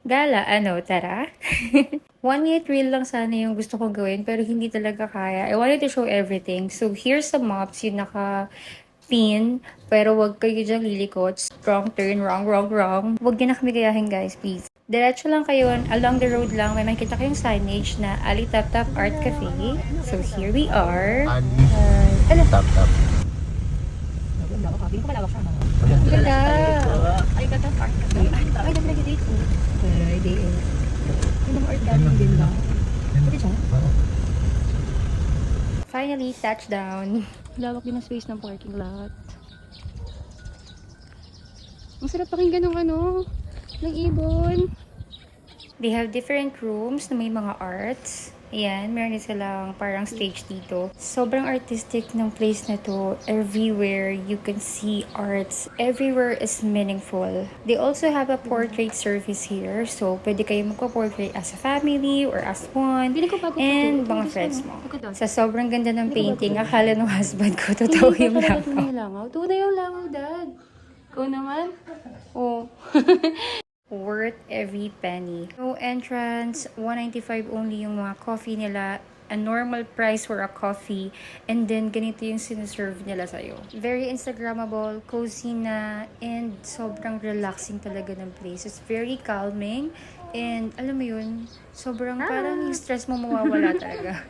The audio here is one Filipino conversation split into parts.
Gala, ano, tara? One minute reel lang sana yung gusto kong gawin, pero hindi talaga kaya. I wanted to show everything. So, here's the mops, yung naka-pin, pero wag kayo dyan lilikot. Wrong turn, wrong, wrong, wrong. Wag din na kami gayahin, guys, please. Diretso lang kayo, along the road lang, may makikita kayong signage na Ali Tap Tap Art Cafe. So, here we are. Ali, tap tap. Ganda! Ay, ganda park. Ay, ganda date ko. Ay, day eight. Yung mga art gallery din ba? Pwede siya? Finally, touchdown. Lawak din ang space ng parking lot. Ang sarap pakinggan ng ng ibon. They have different rooms na may mga arts. Ayan, meron din silang parang stage dito. Sobrang artistic ng place na to. Everywhere you can see arts. Everywhere is meaningful. They also have a portrait service here. So, pwede kayo magpa-portrait as a family or as one. And mga friends mo. Sa sobrang ganda ng painting, akala ng husband ko, totoo yung langaw. Tunay yung langaw, Dad. Ikaw naman? Oh. Worth every penny. No entrance, 195 only yung mga coffee nila. A normal price for a coffee. And then, ganito yung sinuserve nila sa'yo. Very Instagrammable, cozy na, and sobrang relaxing talaga ng place. It's very calming. And, alam mo yun, sobrang parang yung stress mo mawawala talaga.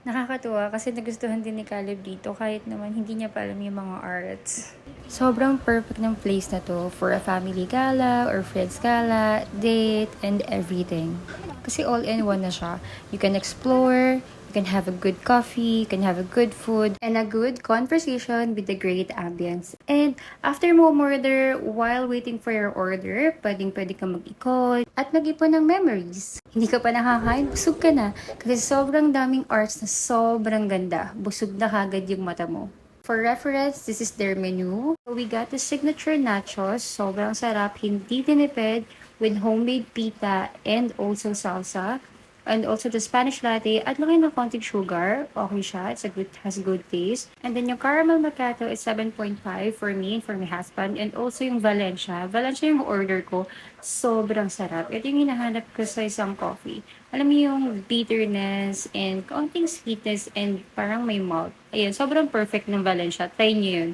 Nakakatuwa kasi nagustuhan din ni Caleb dito kahit naman hindi niya pa alam yung mga arts. Sobrang perfect ng place na to for a family gala or friends gala, date, and everything. Kasi all-in-one na siya. You can explore, you can have a good coffee, you can have a good food, and a good conversation with a great ambience. And after mo order, while waiting for your order, pwede kang mag-ikot at mag-ipon ng memories. Hindi ka pa nakakain, busog ka na. Kasi sobrang daming arts na sobrang ganda. Busog na kagad yung mata mo. For reference, this is their menu. We got the signature nachos. Sobrang sarap, hindi tinipid, with homemade pita and also salsa. And also the Spanish latte at laki ng konting sugar. Okay siya. Has good taste. And then yung caramel macchiato is 7.5 for me and for my husband. And also yung Valencia. Valencia yung order ko. Sobrang sarap. Ito yung hinahanap ko sa isang coffee. Alam mo yung bitterness and konting sweetness and parang may malt. Ayan, sobrang perfect ng Valencia. Try nyo yun.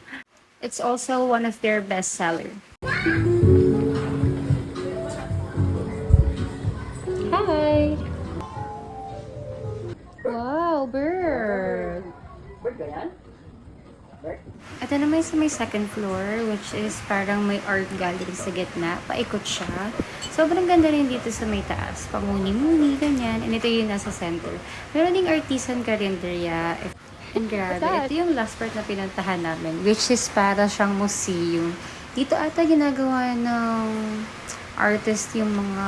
It's also one of their best seller. Hi! Wow, bird! Bird ba yan? Ito naman sa may second floor, which is parang may art gallery sa gitna. Paikot siya. Sobrang ganda rin dito sa may taas. Pamuni-muni, ganyan. And ito yung nasa center. Meron ding artisan karinderya. And grabe, ito yung last part na pinuntahan namin, which is para siyang museum. Dito ata ginagawa ng artist yung mga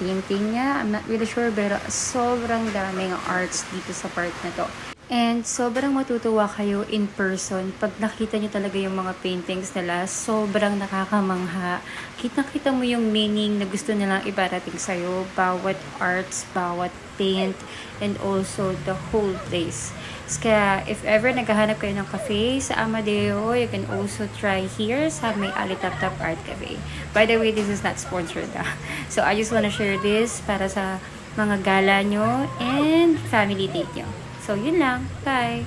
painting niya. I'm not really sure, pero sobrang daming arts dito sa part na to. And sobrang matutuwa kayo in person pag nakita nyo talaga yung mga paintings nila. Sobrang nakakamangha. Kita-kita mo yung meaning na gusto nilang ibarating sa'yo. Bawat arts, bawat paint, and also the whole place. Kaya if ever naghahanap kayo ng cafe sa Amadeo, you can also try here sa may Ali Tap Tap Art Cafe. By the way, this is not sponsored. So I just wanna share this para sa mga gala nyo and family date nyo. So, yun lang. Bye!